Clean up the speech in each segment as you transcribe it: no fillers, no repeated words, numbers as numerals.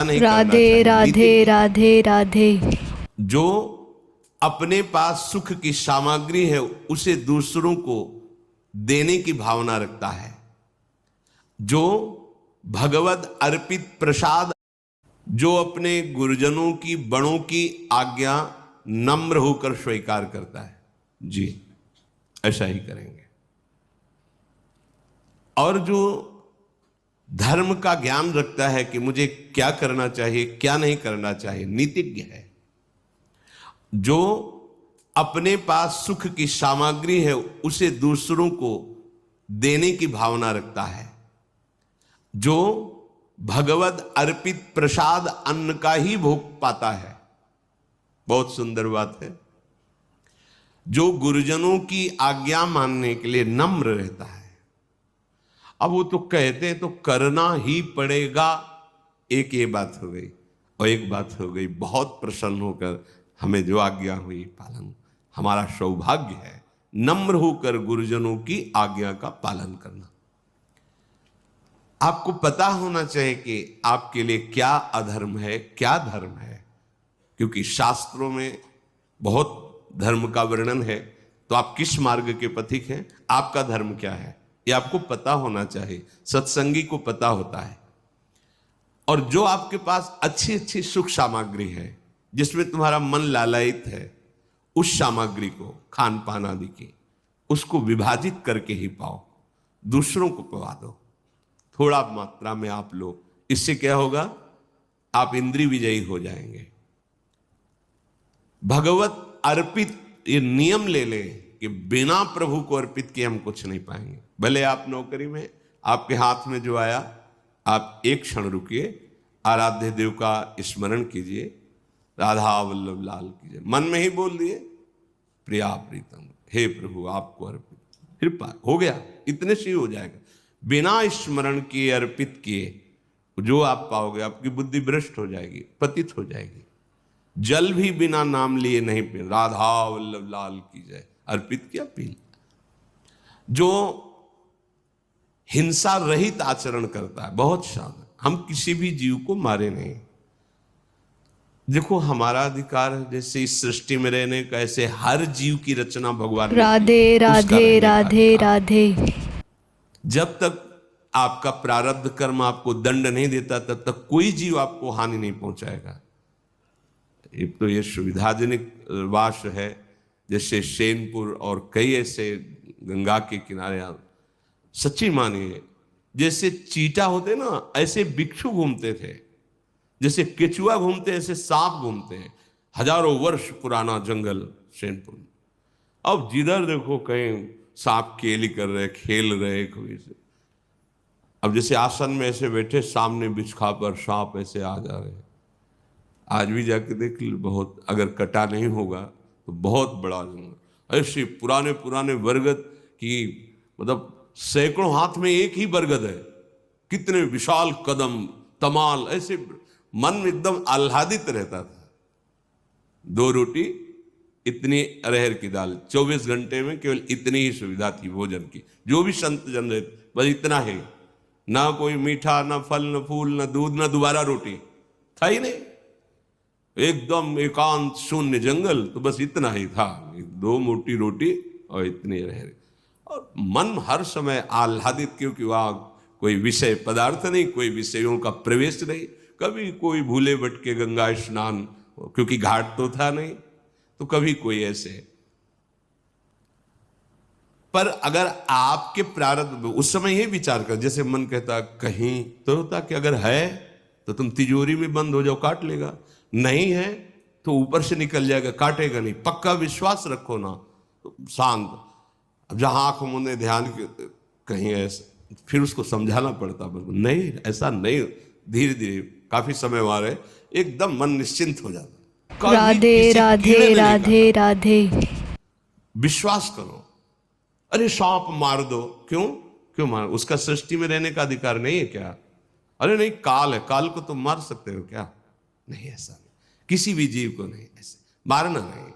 नहीं करना राधे चाहिए। राधे राधे राधे। जो अपने पास सुख की सामग्री है उसे दूसरों को देने की भावना रखता है, जो भगवत अर्पित प्रसाद, जो अपने गुरुजनों की बड़ों की आज्ञा नम्र होकर स्वीकार करता है, जी ऐसा ही करेंगे। और जो धर्म का ज्ञान रखता है कि मुझे क्या करना चाहिए क्या नहीं करना चाहिए, नीतिज्ञ है, जो अपने पास सुख की सामग्री है उसे दूसरों को देने की भावना रखता है, जो भगवत अर्पित प्रसाद अन्न का ही भोग पाता है, बहुत सुंदर बात है, जो गुरुजनों की आज्ञा मानने के लिए नम्र रहता है। अब वो तो कहते हैं तो करना ही पड़ेगा, एक ये बात हो गई, और एक बात हो गई बहुत प्रसन्न होकर हमें जो आज्ञा हुई पालन, हमारा सौभाग्य है नम्र होकर गुरुजनों की आज्ञा का पालन करना। आपको पता होना चाहिए कि आपके लिए क्या अधर्म है क्या धर्म है, क्योंकि शास्त्रों में बहुत धर्म का वर्णन है, तो आप किस मार्ग के पथिक हैं, आपका धर्म क्या है ये आपको पता होना चाहिए। सत्संगी को पता होता है। और जो आपके पास अच्छी अच्छी सुख सामग्री है जिसमें तुम्हारा मन लालायित है, उस सामग्री को खान पान आदि की उसको विभाजित करके ही पाओ, दूसरों को पवा दो थोड़ा मात्रा में आप लो। इससे क्या होगा, आप इंद्रिय विजयी हो जाएंगे। भगवत अर्पित ये नियम ले लें कि बिना प्रभु को अर्पित किए हम कुछ नहीं पाएंगे। भले आप नौकरी में आपके हाथ में जो आया, आप एक क्षण रुकिए, आराध्य देव का स्मरण कीजिए, राधा वल्लभ लाल कीजिए, मन में ही बोल दिए प्रिया प्रीतम हे प्रभु आपको अर्पित, फिर हो गया, इतने से ही हो जाएगा। बिना स्मरण किए अर्पित किए जो आप पाओगे, आपकी बुद्धि भ्रष्ट हो जाएगी, पतित हो जाएगी। जल भी बिना नाम लिए नहीं पी, राधा वल्लभ लाल की जय, अर्पित किया पी लिया। जो हिंसा रहित आचरण करता है, बहुत शानदार, हम किसी भी जीव को मारे नहीं। देखो हमारा अधिकार है जैसे इस सृष्टि में रहने का, ऐसे हर जीव की रचना भगवान ने की, राधे उसका राधे रहने का राधे अधिकार। राधे। जब तक आपका प्रारब्ध कर्म आपको दंड नहीं देता तब तक कोई जीव आपको हानि नहीं पहुंचाएगा। एक तो ये सुविधाजनक वास है, जैसे सेनपुर और कई ऐसे गंगा के किनारे, सच्ची मानिए जैसे चीटा होते ना ऐसे भिक्षु घूमते थे, जैसे केचुआ घूमते ऐसे सांप घूमते हैं। हजारों वर्ष पुराना जंगल सेनपुर में। अब जिधर देखो कहीं सांप केली कर रहे, खेल रहे कोई से। अब जैसे आसन में ऐसे बैठे, सामने बिछा पर सांप ऐसे आ जा रहे हैं। आज भी जाके देख लो, बहुत अगर कटा नहीं होगा तो बहुत बड़ा जंगल, ऐसे पुराने पुराने बरगद की, मतलब सैकड़ों हाथ में एक ही बरगद है, कितने विशाल कदम तमाल, ऐसे मन एकदम आह्लादित रहता था। 2 रोटी इतनी अरहर की दाल, 24 घंटे में केवल इतनी ही सुविधा थी भोजन की। जो भी संत जन रहते बस इतना है, ना कोई मीठा, ना फल, ना फूल, ना दूध, ना दोबारा रोटी, था ही नहीं। एकदम एकांत शून्य जंगल, तो बस इतना ही था, 2 मोटी रोटी और इतनी अरहर। और मन हर समय आह्लादित, क्योंकि वहां कोई विषय पदार्थ नहीं, कोई विषयों का प्रवेश नहीं, कभी कोई भूले भटके गंगा स्नान, क्योंकि घाट तो था नहीं, तो कभी कोई ऐसे। पर अगर आपके प्रारब्ध, उस समय ये विचार कर, जैसे मन कहता कहीं तो होता कि अगर है तो तुम तिजोरी में बंद हो जाओ, काट लेगा, नहीं है तो ऊपर से निकल जाएगा, काटेगा नहीं, पक्का विश्वास रखो ना, तो शांत। अब जहां आंख मुंदे ध्यान कहीं ऐसा, फिर उसको समझाना पड़ता, नहीं ऐसा नहीं, धीरे धीरे काफी समय मारे एकदम मन निश्चिंत हो जाता, कभी राधे किसी कीड़े राधे में नहीं राधे काटा। राधे। विश्वास करो। अरे सांप मार दो, क्यों क्यों मार, उसका सृष्टि में रहने का अधिकार नहीं है क्या? अरे नहीं, काल है, काल को तुम मार सकते हो क्या? नहीं, ऐसा नहीं, किसी भी जीव को नहीं, ऐसे मारना नहीं।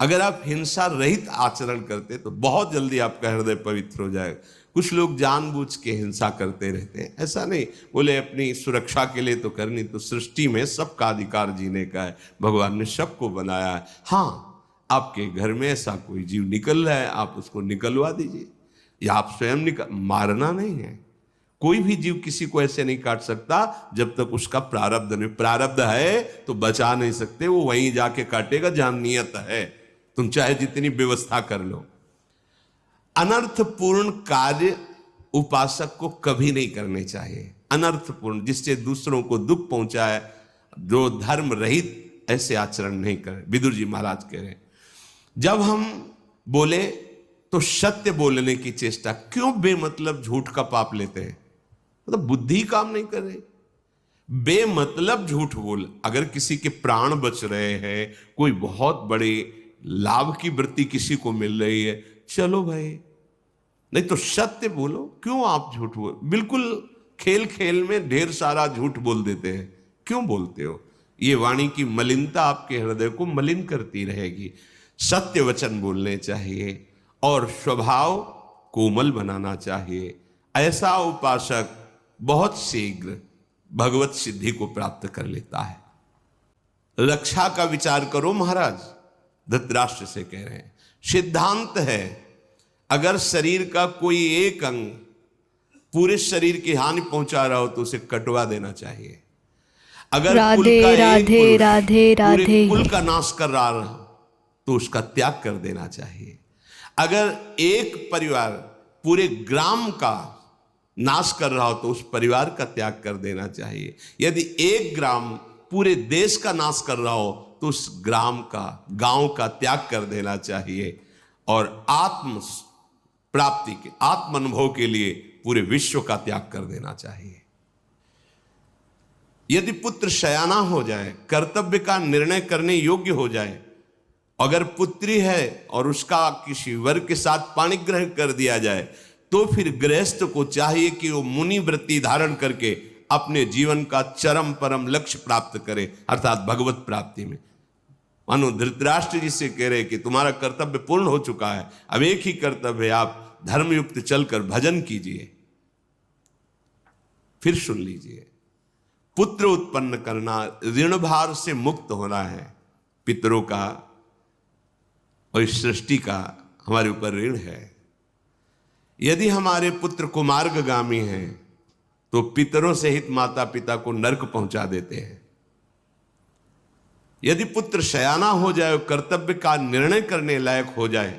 अगर आप हिंसा रहित आचरण करते तो बहुत जल्दी आपका हृदय पवित्र हो जाएगा। कुछ लोग जानबूझ के हिंसा करते रहते हैं, ऐसा नहीं। बोले अपनी सुरक्षा के लिए तो करनी, तो सृष्टि में सबका अधिकार जीने का है, भगवान ने सबको बनाया है। हाँ, आपके घर में ऐसा कोई जीव निकल रहा है, आप उसको निकलवा दीजिए, या आप स्वयं मारना नहीं है। कोई भी जीव किसी को ऐसे नहीं काट सकता जब तक उसका प्रारब्ध नहीं। प्रारब्ध है तो बचा नहीं सकते, वो वहीं जाके काटेगा जहां नियत है, तुम चाहे जितनी व्यवस्था कर लो। अनर्थपूर्ण कार्य उपासक को कभी नहीं करने चाहिए। अनर्थपूर्ण, जिससे दूसरों को दुख पहुंचाए, जो धर्म रहित, ऐसे आचरण नहीं करें। विदुर जी महाराज कह रहे हैं, जब हम बोले तो सत्य बोलने की चेष्टा, क्यों बेमतलब झूठ का पाप लेते हैं? मतलब बुद्धि काम नहीं कर रही, बेमतलब झूठ बोल। अगर किसी के प्राण बच रहे हैं, कोई बहुत बड़े लाभ की वृत्ति किसी को मिल रही है, चलो भाई, नहीं तो सत्य बोलो। क्यों आप झूठ बोल? बिल्कुल खेल खेल में ढेर सारा झूठ बोल देते हैं, क्यों बोलते हो? ये वाणी की मलिनता आपके हृदय को मलिन करती रहेगी। सत्य वचन बोलने चाहिए और स्वभाव कोमल बनाना चाहिए। ऐसा उपासक बहुत शीघ्र भगवत सिद्धि को प्राप्त कर लेता है। रक्षा का विचार करो महाराज, धृतराष्ट्र से कह रहे हैं। सिद्धांत है, अगर शरीर का कोई एक अंग पूरे शरीर की हानि पहुंचा रहा हो तो उसे कटवा देना चाहिए। अगर कुल राधे का एक राधे पुरुष राधे पूरे राधे। कुल का नाश कर रहा हो तो उसका त्याग कर देना चाहिए। अगर एक परिवार पूरे ग्राम का नाश कर रहा हो तो उस परिवार का त्याग कर देना चाहिए। यदि एक ग्राम पूरे देश का नाश कर रहा हो तो उस ग्राम का, गांव का त्याग कर देना चाहिए। और आत्म प्राप्ति के, आत्म अनुभव के लिए पूरे विश्व का त्याग कर देना चाहिए। यदि पुत्र शयाना हो जाए, कर्तव्य का निर्णय करने योग्य हो जाए, अगर पुत्री है और उसका किसी वर के साथ पाणिग्रह कर दिया जाए, तो फिर गृहस्थ को चाहिए कि वो मुनि वृत्ति धारण करके अपने जीवन का चरम परम लक्ष्य प्राप्त करे, अर्थात भगवत प्राप्ति में। मानो धृतराष्ट्र जी से कह रहे कि तुम्हारा कर्तव्य पूर्ण हो चुका है, अब एक ही कर्तव्य है, आप धर्मयुक्त चलकर भजन कीजिए। फिर सुन लीजिए, पुत्र उत्पन्न करना, ऋण भार से मुक्त होना है। पितरों का और इस सृष्टि का हमारे ऊपर ऋण है। यदि हमारे पुत्र कुमार्गगामी हैं तो पितरों सहित माता पिता को नरक पहुंचा देते हैं। यदि पुत्र शयाना हो जाए, कर्तव्य का निर्णय करने लायक हो जाए,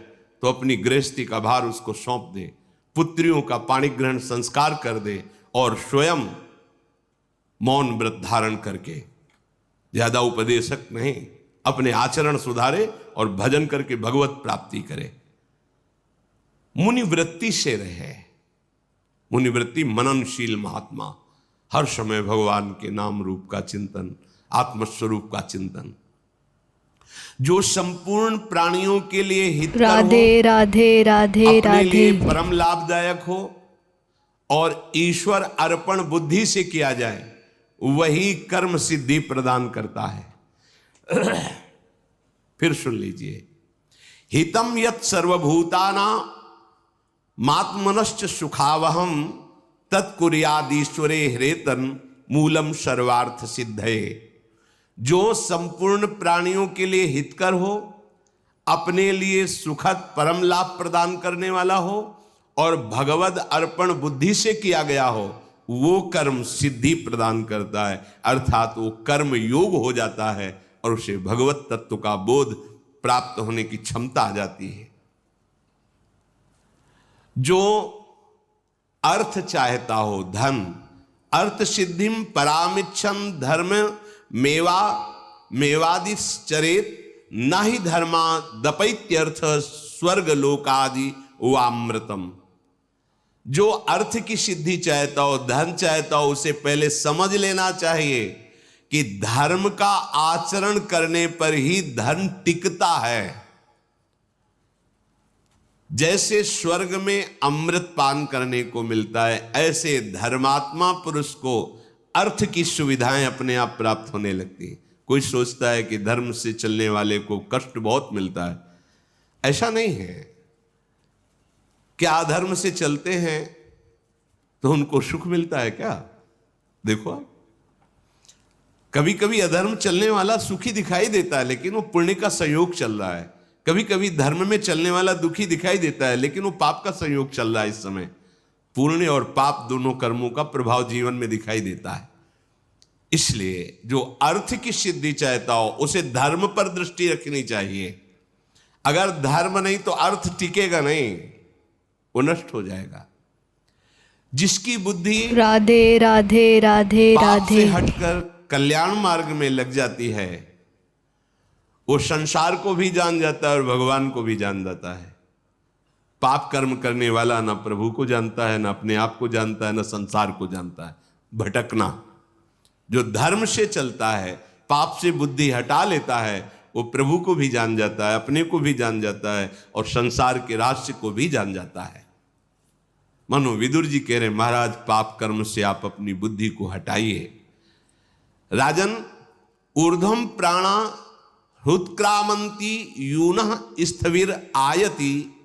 तो अपनी गृहस्थी का भार उसको सौंप दे, पुत्रियों का पाणिग्रहण संस्कार कर दे और स्वयं मौन व्रत धारण करके, ज्यादा उपदेशक नहीं, अपने आचरण सुधारे और भजन करके भगवत प्राप्ति करे। मुनिवृत्ति से रहे। मुनिवृत्ति मननशील महात्मा, हर समय भगवान के नाम रूप का चिंतन, आत्मस्वरूप का चिंतन, जो संपूर्ण प्राणियों के लिए हितकर राधे हो, राधे राधे अपने लिए राधे। परम लाभदायक हो और ईश्वर अर्पण बुद्धि से किया जाए, वही कर्म सिद्धि प्रदान करता है। फिर सुन लीजिए, हितम यत् सर्वभूताना मात्मनश्च सुखावहम तत्कुर्यादीश्वरे हृतन मूलम सर्वार्थ सिद्धये। जो संपूर्ण प्राणियों के लिए हितकर हो, अपने लिए सुखद परम लाभ प्रदान करने वाला हो और भगवद अर्पण बुद्धि से किया गया हो, वो कर्म सिद्धि प्रदान करता है, अर्थात वो कर्म योग हो जाता है और उसे भगवत तत्व का बोध प्राप्त होने की क्षमता आ जाती है। जो अर्थ चाहता हो, धन, अर्थ सिद्धिम परामिच्छन धर्म मेवादिश्चरेत न ही धर्मा दपैत्यर्थ स्वर्ग लोकादि वामृतम। जो अर्थ की सिद्धि चाहता हो, धन चाहता हो, उसे पहले समझ लेना चाहिए कि धर्म का आचरण करने पर ही धन टिकता है। जैसे स्वर्ग में अमृत पान करने को मिलता है, ऐसे धर्मात्मा पुरुष को अर्थ की सुविधाएं अपने आप प्राप्त होने लगती हैं। कोई सोचता है कि धर्म से चलने वाले को कष्ट बहुत मिलता है, ऐसा नहीं है। क्या अधर्म से चलते हैं तो उनको सुख मिलता है क्या? देखो आप, कभी कभी अधर्म चलने वाला सुखी दिखाई देता है लेकिन वो पुण्य का संयोग चल रहा है। कभी कभी धर्म में चलने वाला दुखी दिखाई देता है लेकिन वो पाप का संयोग चल रहा है। इस समय पुण्य और पाप दोनों कर्मों का प्रभाव जीवन में दिखाई देता है। इसलिए जो अर्थ की सिद्धि चाहता हो उसे धर्म पर दृष्टि रखनी चाहिए। अगर धर्म नहीं तो अर्थ टिकेगा नहीं, वो नष्ट हो जाएगा। जिसकी बुद्धि राधे राधे राधे पाप से राधे हटकर कल्याण मार्ग में लग जाती है, वो संसार को भी जान जाता है और भगवान को भी जान जाता है। पाप कर्म करने वाला ना प्रभु को जानता है, ना अपने आप को जानता है, ना संसार को जानता है। भटकना। जो धर्म से चलता है, पाप से बुद्धि हटा लेता है, वो प्रभु को भी जान जाता है, अपने को भी जान जाता है और संसार के रहस्य को भी जान जाता है। मानो विदुर जी कह रहे, महाराज पाप कर्म से आप अपनी बुद्धि को हटाइए। राजन, ऊर्ध्वम प्राणा हृत्क्रामंती यूनः स्थविर आयति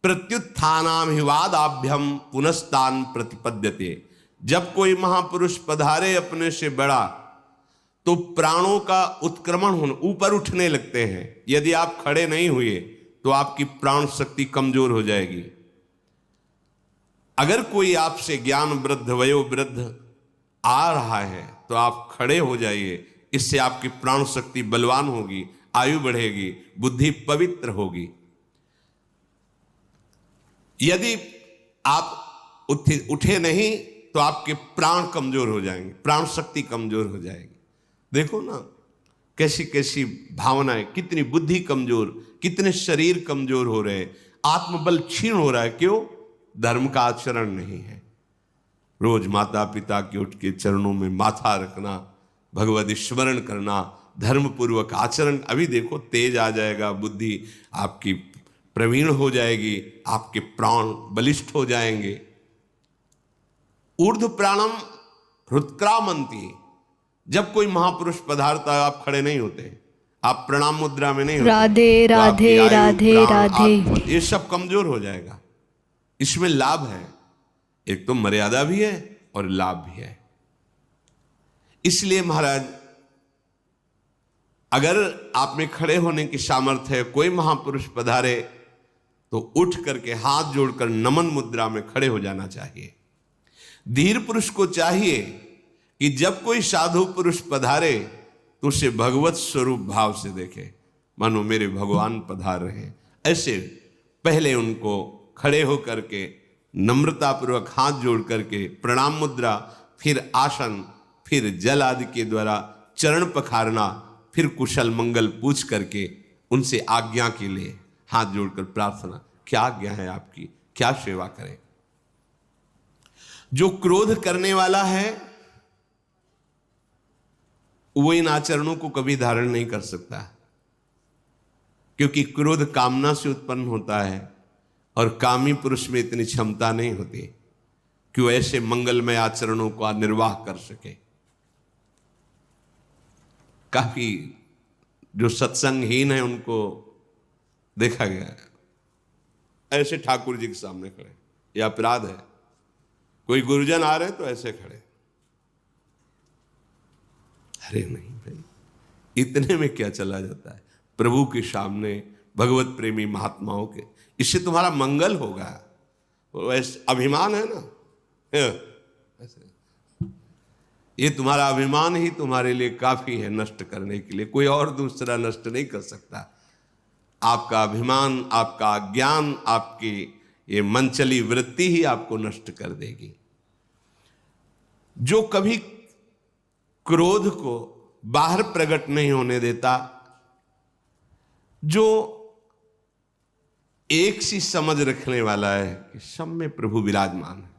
प्रत्युत्थानाभिवादाभ्यम पुनस्तान प्रतिपद्यते। जब कोई महापुरुष पधारे अपने से बड़ा तो प्राणों का उत्क्रमण होने, ऊपर उठने लगते हैं। यदि आप खड़े नहीं हुए तो आपकी प्राण शक्ति कमजोर हो जाएगी। अगर कोई आपसे ज्ञान वृद्ध वयोवृद्ध आ रहा है तो आप खड़े हो जाइए। इससे आपकी प्राण शक्ति बलवान होगी, आयु बढ़ेगी, बुद्धि पवित्र होगी। यदि आप उठे नहीं तो आपके प्राण कमजोर हो जाएंगे, प्राण शक्ति कमजोर हो जाएगी। देखो ना कैसी कैसी भावनाएं, कितनी बुद्धि कमजोर, कितने शरीर कमजोर हो रहे, आत्मबल क्षीण हो रहा है। क्यों? धर्म का आचरण नहीं है। रोज माता पिता के उठ के चरणों में माथा रखना, भगवत स्मरण करना, धर्म पूर्वक आचरण। अभी देखो तेज आ जाएगा, बुद्धि आपकी प्रवीण हो जाएगी, आपके प्राण बलिष्ठ हो जाएंगे। ऊर्ध्व प्राणम हृत्क्रामंती। जब कोई महापुरुष पधारता है आप खड़े नहीं होते, आप प्रणाम मुद्रा में नहीं होते, राधे तो आपकी राधे आयु, राधे प्राण, राधे आत्मा, ये सब कमजोर हो जाएगा। इसमें लाभ है, एक तो मर्यादा भी है और लाभ भी है। इसलिए महाराज, अगर आप में खड़े होने की सामर्थ्य है, कोई महापुरुष पधारे तो उठ करके हाथ जोड़कर नमन मुद्रा में खड़े हो जाना चाहिए। धीर पुरुष को चाहिए कि जब कोई साधु पुरुष पधारे तो उसे भगवत स्वरूप भाव से देखे, मानो मेरे भगवान पधार रहे हैं। ऐसे पहले उनको खड़े होकर के नम्रतापूर्वक हाथ जोड़ करके प्रणाम मुद्रा, फिर आसन, फिर जल आदि के द्वारा चरण पखारना, फिर कुशल मंगल पूछ करके उनसे आज्ञा के लिए हाथ जोड़कर प्रार्थना, क्या आज्ञा है आपकी, क्या सेवा करें। जो क्रोध करने वाला है वो इन आचरणों को कभी धारण नहीं कर सकता, क्योंकि क्रोध कामना से उत्पन्न होता है और कामी पुरुष में इतनी क्षमता नहीं होती कि वो ऐसे मंगलमय आचरणों का निर्वाह कर सके। काफी जो सत्संगहीन है उनको देखा गया है ऐसे ठाकुर जी के सामने खड़े, यह अपराध है। कोई गुरुजन आ रहे हैं तो ऐसे खड़े, अरे नहीं भाई, इतने में क्या चला जाता है प्रभु के सामने, भगवत प्रेमी महात्माओं के, इससे तुम्हारा मंगल होगा। वो ऐसे अभिमान है ना, ऐसे ये तुम्हारा अभिमान ही तुम्हारे लिए काफी है नष्ट करने के लिए, कोई और दूसरा नष्ट नहीं कर सकता। आपका अभिमान, आपका ज्ञान, आपकी ये मनचली वृत्ति ही आपको नष्ट कर देगी। जो कभी क्रोध को बाहर प्रकट नहीं होने देता, जो एक सी समझ रखने वाला है कि सब में प्रभु विराजमान है,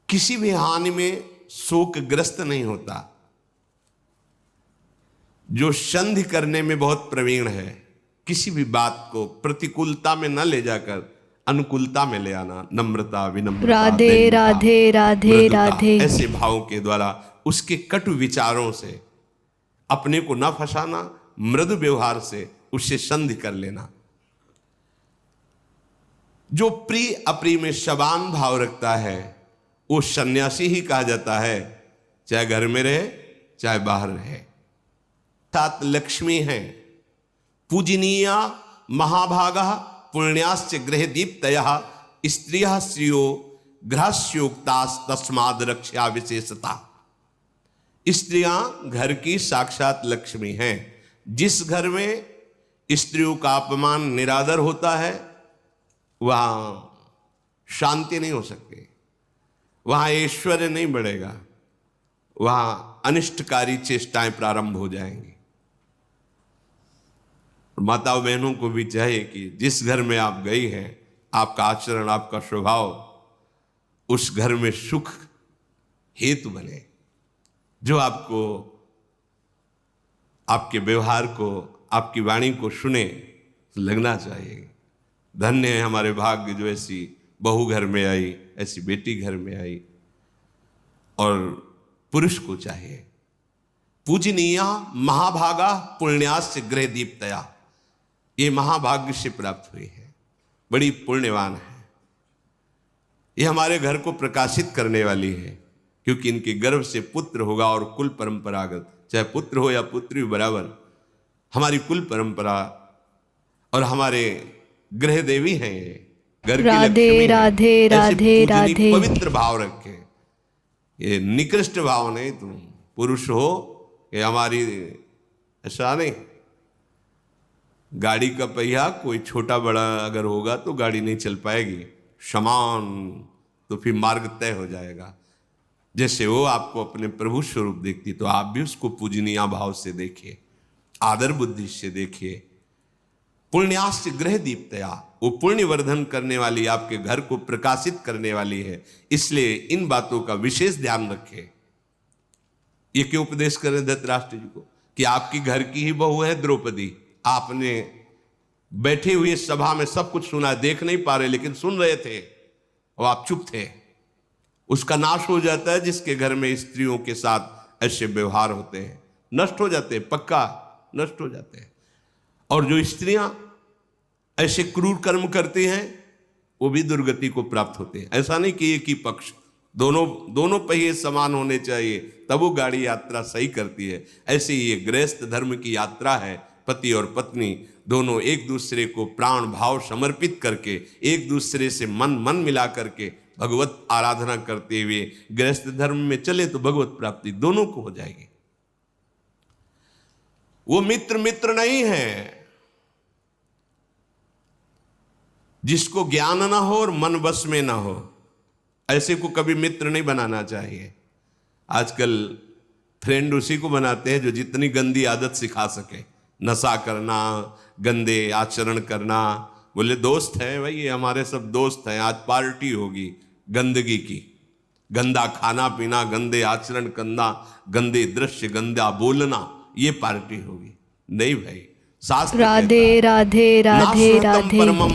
किसी भी हानि में शोकग्रस्त नहीं होता, जो संधि करने में बहुत प्रवीण है, किसी भी बात को प्रतिकूलता में न ले जाकर अनुकूलता में ले आना, नम्रता, विनम्रता, राधे दयनीयता, राधे राधे मृदुता, राधे ऐसे भावों के द्वारा उसके कटु विचारों से अपने को न फंसाना, मृदु व्यवहार से उससे संधि कर लेना। जो प्रिय अप्रिय में समान भाव रखता है वो सन्यासी ही कहा जाता है, चाहे घर में रहे चाहे बाहर रहे। सात लक्ष्मी हैं, पूजनीया महाभागा पुण्याश्च गृह दीप्तया स्त्रियः श्रियो गृहस्योक्तास् तस्माद् रक्षा विशेषता। स्त्रियां घर की साक्षात लक्ष्मी हैं। जिस घर में स्त्रियों का अपमान निरादर होता है वहां शांति नहीं हो सकती, वहां ऐश्वर्य नहीं बढ़ेगा, वहां अनिष्टकारी चेष्टाएं प्रारंभ हो जाएंगी। माताओं बहनों को भी चाहिए कि जिस घर में आप गई हैं, आपका आचरण, आपका स्वभाव उस घर में सुख हेतु बने, जो आपको, आपके व्यवहार को, आपकी वाणी को सुने तो लगना चाहिए धन्य है हमारे भाग्य जो ऐसी बहू घर में आई, ऐसी बेटी घर में आई। और पुरुष को चाहिए पूजनीया महाभागा पुण्यास्य गृह दीप्तया, ये महाभाग्य से प्राप्त हुई है, बड़ी पुण्यवान है, ये हमारे घर को प्रकाशित करने वाली है, क्योंकि इनके गर्भ से पुत्र होगा और कुल परंपरागत, चाहे पुत्र हो या पुत्री बराबर, हमारी कुल परंपरा और हमारे गृह देवी हैं ये, घर की राधे लक्ष्मी राधे हैं। ऐसे राधे पूजनीय राधे। पवित्र भाव रखे, ये निकृष्ट भाव नहीं, तुम पुरुष हो ये हमारी, ऐसा नहीं। गाड़ी का पहिया कोई छोटा बड़ा अगर होगा तो गाड़ी नहीं चल पाएगी, समान तो फिर मार्ग तय हो जाएगा। जैसे वो आपको अपने प्रभु स्वरूप देखती तो आप भी उसको पूजनीय भाव से देखिए, आदर बुद्धि से देखिए। पुण्यास्य गृह दीप्तया, वो पुण्य वर्धन करने वाली, आपके घर को प्रकाशित करने वाली है, इसलिए इन बातों का विशेष ध्यान रखें। ये क्यों उपदेश करें धृतराष्ट्र जी को कि आपकी घर की ही बहू है द्रौपदी, आपने बैठे हुए सभा में सब कुछ सुना, देख नहीं पा रहे लेकिन सुन रहे थे और आप चुप थे। उसका नाश हो जाता है जिसके घर में स्त्रियों के साथ ऐसे व्यवहार होते हैं, नष्ट हो जाते हैं, पक्का नष्ट हो जाते हैं। और जो स्त्रियां ऐसे क्रूर कर्म करती हैं वो भी दुर्गति को प्राप्त होते हैं। ऐसा नहीं कि एक ही पक्ष, दोनों पहिए समान होने चाहिए, तब वो गाड़ी यात्रा सही करती है। ऐसे ही ये गृहस्थ धर्म की यात्रा है, पति और पत्नी दोनों एक दूसरे को प्राण भाव समर्पित करके, एक दूसरे से मन मिला करके भगवत आराधना करते हुए गृहस्थ धर्म में चले तो भगवत प्राप्ति दोनों को हो जाएगी। वो मित्र नहीं है जिसको ज्ञान ना हो और मन बस में ना हो, ऐसे को कभी मित्र नहीं बनाना चाहिए। आजकल फ्रेंड उसी को बनाते हैं जो जितनी गंदी आदत सिखा सके, नशा करना, गंदे आचरण करना। बोले दोस्त है भाई, ये हमारे सब दोस्त हैं, आज पार्टी होगी गंदगी की, गंदा खाना पीना, गंदे आचरण करना, गंदे दृश्य, गंदा बोलना, ये पार्टी होगी। नहीं भाई, शास्त्र राधे राधे राधे राधे। परमम